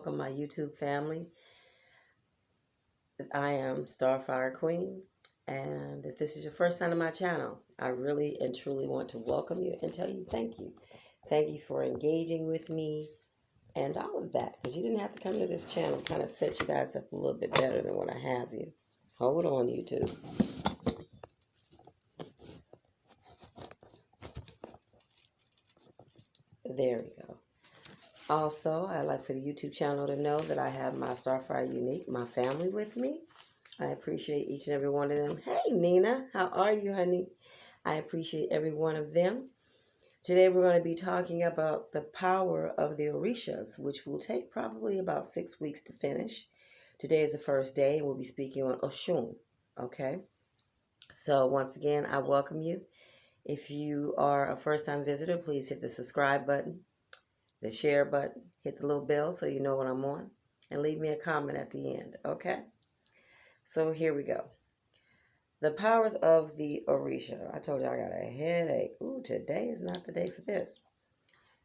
welcome my YouTube family. I am Starfire Queen, and if this is your first time on my channel, I really and truly want to welcome you and tell you thank you. Thank you for engaging with me and all of that, because you didn't have to come to this channel. Kind of set you guys up a little bit better than what I have you. Hold on, YouTube. There we go. Also, I'd like for the YouTube channel to know that I have my Starfire Unique, my family with me. I appreciate each and every one of them. Hey, Nina, how are you, honey? I appreciate every one of them. Today, we're going to be talking about the power of the Orishas, which will take probably about 6 weeks to finish. Today is the first day, and we'll be speaking on Oshun, okay? So, once again, I welcome you. If you are a first-time visitor, please hit the subscribe button, the share button, hit the little bell so you know when I'm on, and leave me a comment at the end, okay? So here we go. The powers of the Orisha. I told you I got a headache. Ooh, today is not the day for this.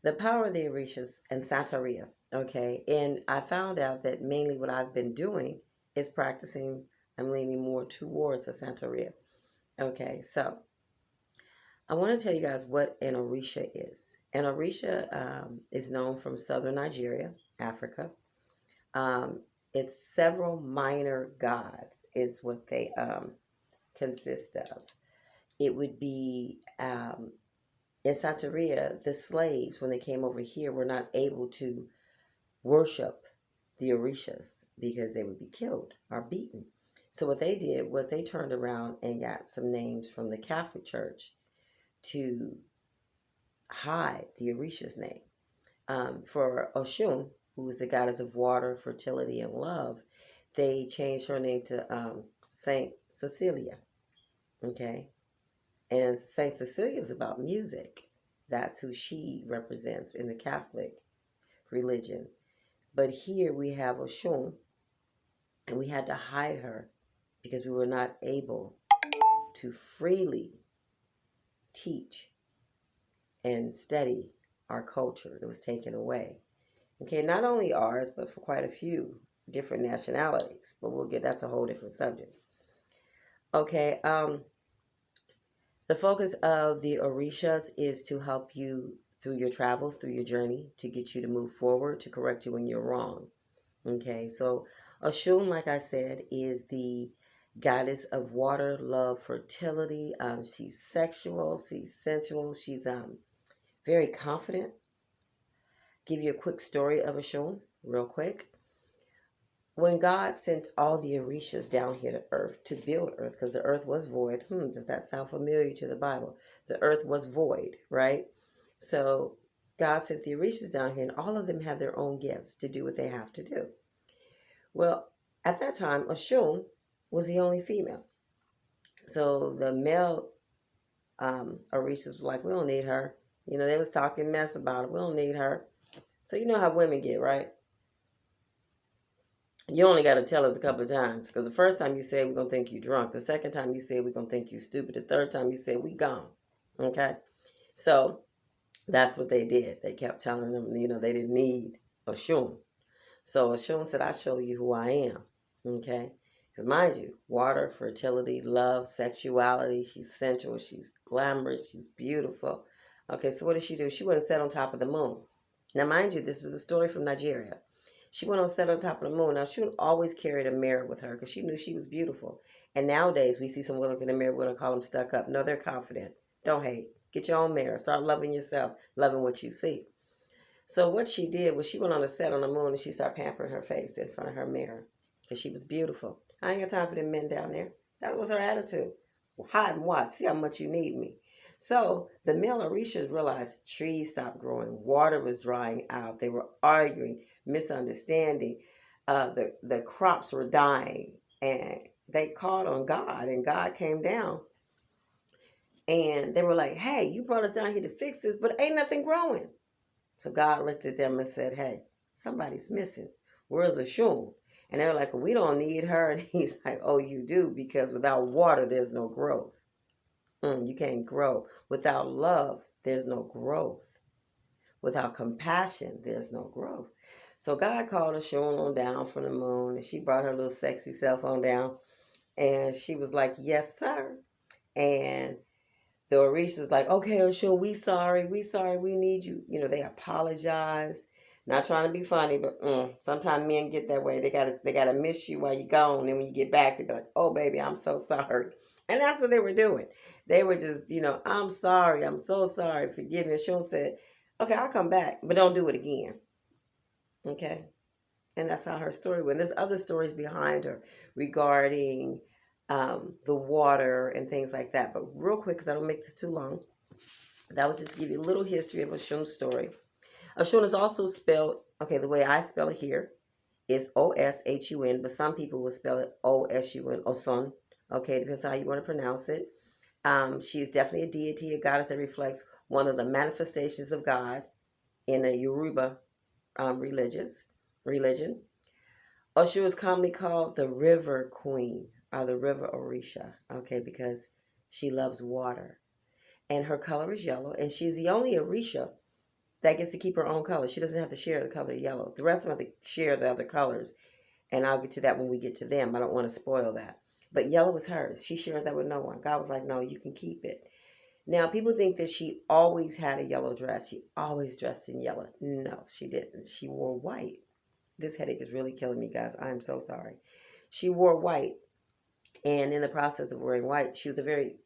The power of the Orishas and Santeria, okay? And I found out that mainly what I've been doing is practicing, I'm leaning more towards a Santeria. Okay, so I want to tell you guys what an Orisha is. An Orisha is known from southern Nigeria, Africa. It's several minor gods is what they consist of. It would be in Santeria, the slaves, when they came over here, were not able to worship the Orishas because they would be killed or beaten. So what they did was they turned around and got some names from the Catholic Church to hide the Orisha's name. For Oshun, who was the goddess of water, fertility, and love, they changed her name to Saint Cecilia. Okay, and Saint Cecilia is about music. That's who she represents in the Catholic religion. But here we have Oshun, and we had to hide her because we were not able to freely teach and study our culture. It was taken away. Okay, not only ours, but for quite a few different nationalities. But that's a whole different subject. Okay, the focus of the Orishas is to help you through your travels, through your journey, to get you to move forward, to correct you when you're wrong. Okay, so Oshun, like I said, is the goddess of water, love, fertility. She's sexual, she's sensual, she's very confident. Give you a quick story of Oshun, real quick. When God sent all the Orishas down here to earth to build earth, because the earth was void. Does that sound familiar to the Bible? The earth was void, right? So God sent the Orishas down here, and all of them have their own gifts to do what they have to do. Well, at that time, Oshun was the only female. So the male Orishas were like, we don't need her. You know, they was talking mess about it. We don't need her. So you know how women get, right? You only got to tell us a couple of times. Because the first time you say we're going to think you drunk. The second time you say we're going to think you stupid. The third time you say we gone. Okay? So that's what they did. They kept telling them, you know, they didn't need Oshun. So Oshun said, I show you who I am. Okay? Because mind you, water, fertility, love, sexuality. She's sensual. She's glamorous. She's beautiful. Okay, so what did she do? She went and sat on top of the moon. Now, mind you, this is a story from Nigeria. She went and sat on top of the moon. Now, she always carried a mirror with her because she knew she was beautiful. And nowadays, we see someone look in the mirror, we're going to call them stuck up. No, they're confident. Don't hate. Get your own mirror. Start loving yourself, loving what you see. So what she did was she went on a set on the moon and she started pampering her face in front of her mirror because she was beautiful. I ain't got time for them men down there. That was her attitude. Hide and watch. See how much you need me. So the male Orishas realized trees stopped growing. Water was drying out. They were arguing, misunderstanding. The crops were dying. And they called on God. And God came down. And they were like, hey, you brought us down here to fix this, but ain't nothing growing. So God looked at them and said, hey, somebody's missing. Where's Oshun? And they were like, we don't need her. And he's like, oh, you do, because without water, there's no growth. You can't grow. Without love, there's no growth. Without compassion, there's no growth. So God called Oshun on down from the moon, and she brought her little sexy self on down, and she was like, "Yes, sir." And the Orisha was like, "Okay, Oshun, we sorry, we need you." You know, they apologized. Not trying to be funny, but sometimes men get that way. They gotta miss you while you're gone, and when you get back, they be like, "Oh, baby, I'm so sorry," and that's what they were doing. They were just, "I'm sorry, I'm so sorry, forgive me." Oshun said, "Okay, I'll come back, but don't do it again." Okay. And that's how her story went. There's other stories behind her regarding the water and things like that. But real quick, because I don't make this too long, that was just to give you a little history of Oshun's story. Oshun is also spelled, okay, the way I spell it here is Oshun, but some people will spell it Osun, Osun. Okay, depends on how you want to pronounce it. She is definitely a deity, a goddess that reflects one of the manifestations of God in the Yoruba religion. Oshun is commonly called the River Queen or the River Orisha, okay, because she loves water. And her color is yellow, and she's the only Orisha that gets to keep her own color. She doesn't have to share the color yellow. The rest of them have to share the other colors, and I'll get to that when we get to them. I don't want to spoil that. But yellow is hers. She shares that with no one. God was like, "No, you can keep it." Now, people think that she always had a yellow dress. She always dressed in yellow. No, she didn't. She wore white. This headache is really killing me, guys. I'm so sorry. She wore white, and in the process of wearing white, she was a very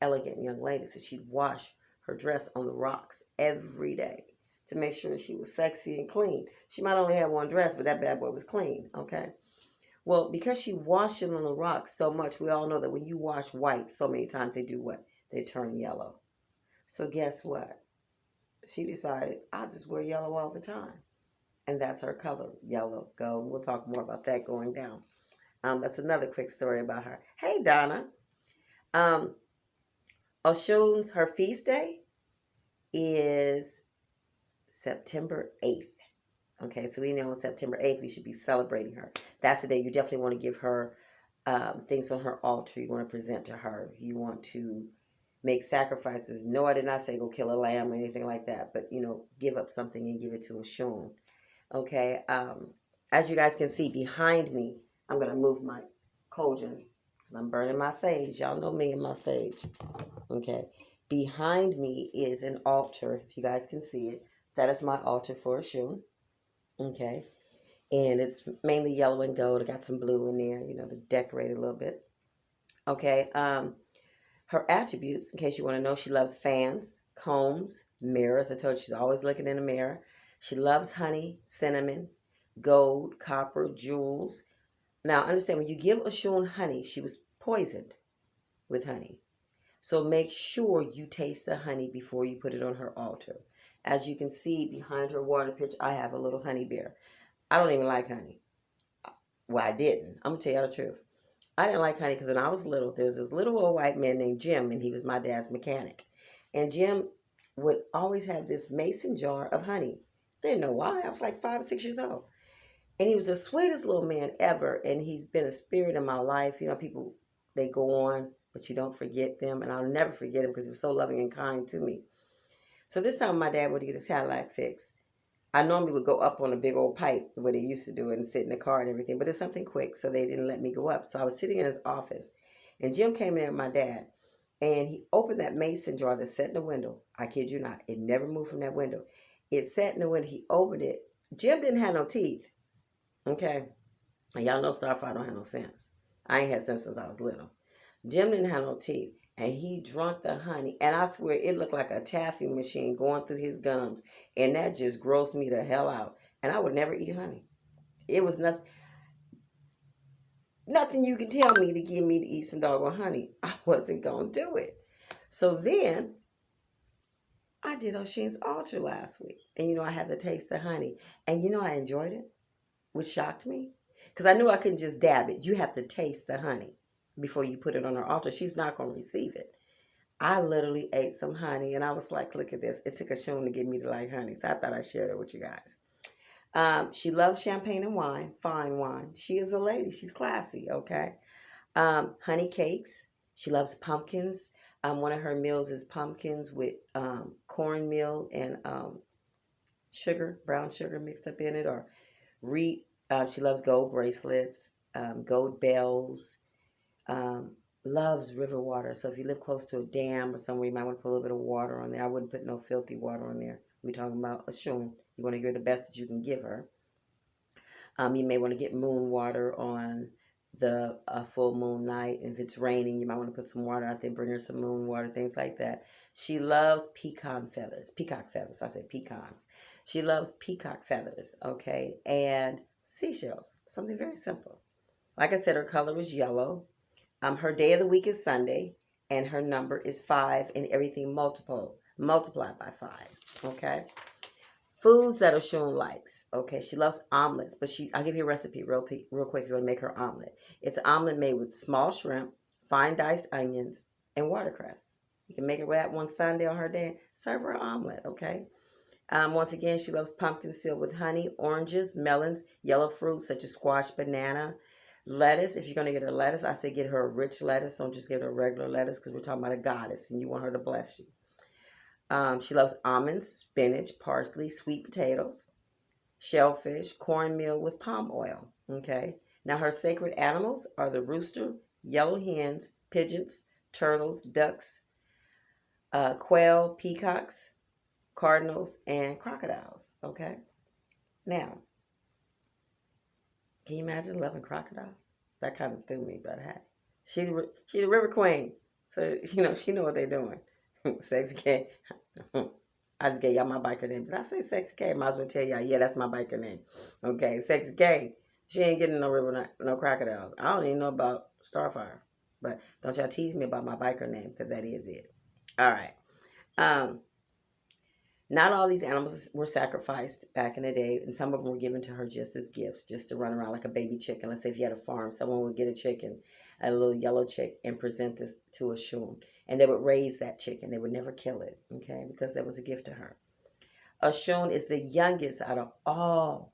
elegant young lady. So she'd wash her dress on the rocks every day to make sure she was sexy and clean. She might only have one dress, but that bad boy was clean, okay? Well, because she washed it on the rocks so much, we all know that when you wash white so many times, they do what? They turn yellow. So guess what? She decided, I'll just wear yellow all the time. And that's her color, yellow, gold. We'll talk more about that going down. That's another quick story about her. Hey, Donna. Um, Oshun's, her feast day is September 8th. Okay, so we know on September 8th we should be celebrating her. That's the day you definitely want to give her things on her altar you want to present to her. You want to make sacrifices. No, I did not say go kill a lamb or anything like that, but, give up something and give it to Oshun. Okay, as you guys can see behind me, I'm going to move my cauldron. I'm burning my sage. Y'all know me and my sage. Okay, behind me is an altar. If you guys can see it, that is my altar for Oshun. Okay, and it's mainly yellow and gold. I got some blue in there, to decorate it a little bit. Okay, her attributes, in case you want to know, she loves fans, combs, mirrors. I told you she's always looking in the mirror. She loves honey, cinnamon, gold, copper, jewels. Now, understand, when you give Oshun honey, she was poisoned with honey. So make sure you taste the honey before you put it on her altar. As you can see behind her water pitcher, I have a little honey bear. I don't even like honey. Well, I didn't. I'm going to tell you the truth. I didn't like honey because when I was little, there was this little old white man named Jim, and he was my dad's mechanic. And Jim would always have this mason jar of honey. I didn't know why. I was like 5 or 6 years old. And he was the sweetest little man ever, and he's been a spirit in my life. People, they go on, but you don't forget them, and I'll never forget him because he was so loving and kind to me. So this time my dad would get his Cadillac fixed. I normally would go up on a big old pipe the way they used to do it and sit in the car and everything, but it's something quick, so they didn't let me go up. So I was sitting in his office, and Jim came in there with my dad, and he opened that mason jar that sat in the window. I kid you not. It never moved from that window. It sat in the window. He opened it. Jim didn't have no teeth. Okay? And y'all know Starfire don't have no sense. I ain't had sense since I was little. Jim didn't have no teeth, and he drunk the honey, and I swear it looked like a taffy machine going through his gums, and that just grossed me the hell out. And I would never eat honey. It was nothing you can tell me to get me to eat some doggone honey. I wasn't going to do it. So then I did Oshun's altar last week, and I had to taste the honey, and I enjoyed it, which shocked me, because I knew I couldn't just dab it. You have to taste the honey before you put it on her altar. She's not going to receive it. I literally ate some honey, and I was like, look at this. It took Oshun to get me to like honey, so I thought I'd share that with you guys. She loves champagne and wine, fine wine. She is a lady. She's classy, okay? Honey cakes. She loves pumpkins. One of her meals is pumpkins with cornmeal and sugar, brown sugar mixed up in it, or reed. She loves gold bracelets, gold bells, um, loves river water. So if you live close to a dam or somewhere, you might want to put a little bit of water on there. I wouldn't put no filthy water on there. We're talking about Oshun. You want to give her the best that you can give her. You may want to get moon water on the full moon night. If it's raining, you might want to put some water out there, bring her some moon water, things like that. She loves peacock feathers. I said pecans. She loves peacock feathers, okay, and seashells. Something very simple. Like I said, her color is yellow. Her day of the week is Sunday, and her number is 5, and everything multiplied by 5, okay? Foods that Oshun likes. Okay, she loves omelets, but I'll give you a recipe real quick if you want to make her omelet. It's an omelet made with small shrimp, fine diced onions, and watercress. You can make her that one Sunday on her day. Serve her an omelet, okay? Once again, she loves pumpkins filled with honey, oranges, melons, yellow fruits such as squash, banana, lettuce. If you're going to get her lettuce, I say get her a rich lettuce. Don't just get her regular lettuce because we're talking about a goddess and you want her to bless you. She loves almonds, spinach, parsley, sweet potatoes, shellfish, cornmeal with palm oil. Okay. Now her sacred animals are the rooster, yellow hens, pigeons, turtles, ducks, quail, peacocks, cardinals, and crocodiles. Okay. Now, can you imagine loving crocodiles? That kind of threw me, but hey, she's the river queen, so she know what they're doing. Sexy K. I just gave y'all my biker name. Did I say Sexy K? Might as well tell y'all, yeah, that's my biker name. Okay, Sexy K. She ain't getting no river, no crocodiles. I don't even know about Starfire. But don't y'all tease me about my biker name, because that is it. All right. Um, Not all these animals were sacrificed back in the day, and some of them were given to her just as gifts, just to run around like a baby chicken. Let's say if you had a farm, someone would get a chicken, a little yellow chick, and present this to Oshun. And they would raise that chicken. They would never kill it, okay, because that was a gift to her. Oshun is the youngest out of all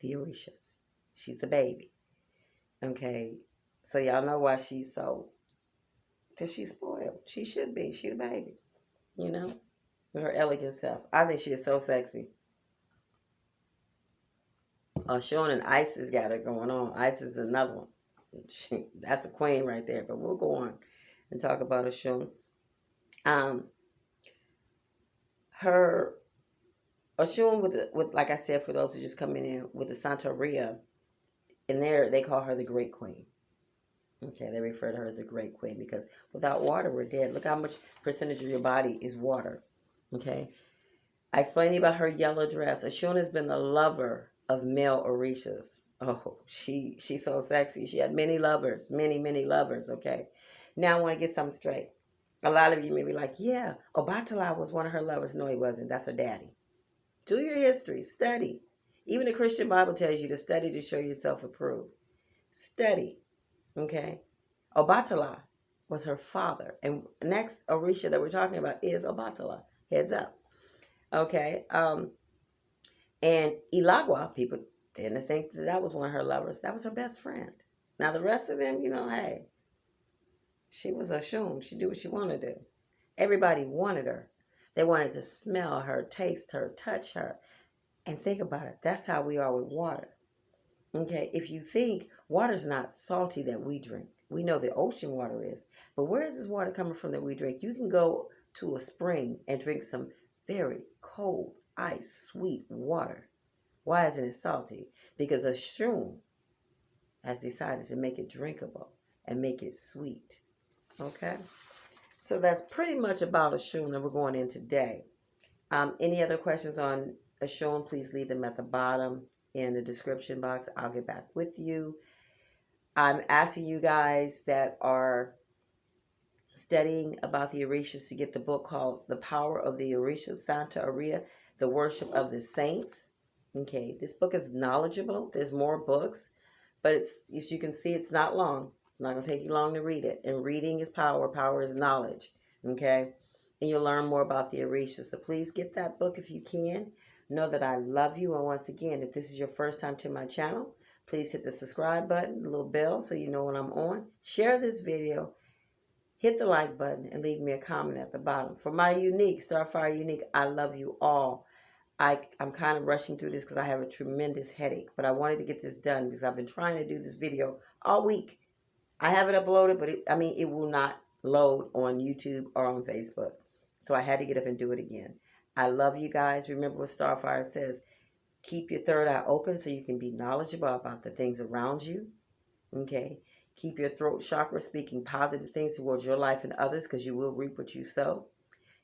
the Orishas. She's the baby, okay? So y'all know why she's so, because she's spoiled. She should be. She the baby, you know? With her elegant self. I think she is so sexy. Oshun and Isis got her going on. Isis is another one. That's a queen right there. But we'll go on and talk about Oshun. Her Oshun with like I said, for those who just coming in with the Santeria, in there they call her the Great Queen. Okay, they refer to her as a Great Queen because without water we're dead. Look how much percentage of your body is water. Okay. I explained to you about her yellow dress. Oshun has been the lover of male Orishas. Oh, she's so sexy. She had many lovers, many lovers, okay? Now I want to get something straight. A lot of you may be like, yeah, Obatala was one of her lovers. No, he wasn't. That's her daddy. Do your history. Study. Even the Christian Bible tells you to study to show yourself approved. Study, okay? Obatala was her father. And next Orisha that we're talking about is Obatala. Heads up. Okay. And Ilagwa, people tend to think that was one of her lovers. That was her best friend. Now, the rest of them, hey, she was Oshun. She did what she wanted to do. Everybody wanted her. They wanted to smell her, taste her, touch her. And think about it. That's how we are with water. Okay, if you think water's not salty that we drink, we know the ocean water is. But where is this water coming from that we drink? You can go to a spring and drink some very cold, ice, sweet water. Why isn't it salty? Because Oshun has decided to make it drinkable and make it sweet. Okay? So that's pretty much about Oshun that we're going in today. Any other questions on Oshun, please leave them at the bottom in the description box. I'll get back with you. I'm asking you guys that are studying about the Orishas to get the book called The Power of the Orishas, Santeria, The Worship of the Saints. Okay, this book is knowledgeable. There's more books, but it's, as you can see, it's not long. It's not going to take you long to read it. And reading is power. Power is knowledge. Okay, and you'll learn more about the Orishas. So please get that book if you can. Know that I love you. And once again, if this is your first time to my channel, please hit the subscribe button, the little bell, so you know when I'm on. Share this video. Hit the like button and leave me a comment at the bottom. For my unique, Starfire Unique, I love you all. I'm kind of rushing through this because I have a tremendous headache, but I wanted to get this done because I've been trying to do this video all week. I have it uploaded, but it will not load on YouTube or on Facebook. So I had to get up and do it again. I love you guys. Remember what Starfire says. Keep your third eye open so you can be knowledgeable about the things around you. Okay? Keep your throat chakra speaking positive things towards your life and others because you will reap what you sow.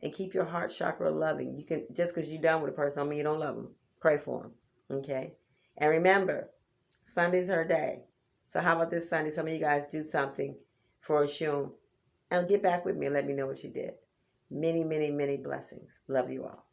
And keep your heart chakra loving. You can, just because you're done with a person don't mean you don't love them. Pray for them. Okay? And remember, Sunday's her day. So how about this Sunday? Some of you guys do something for Oshun. And get back with me and let me know what you did. Many, many, many blessings. Love you all.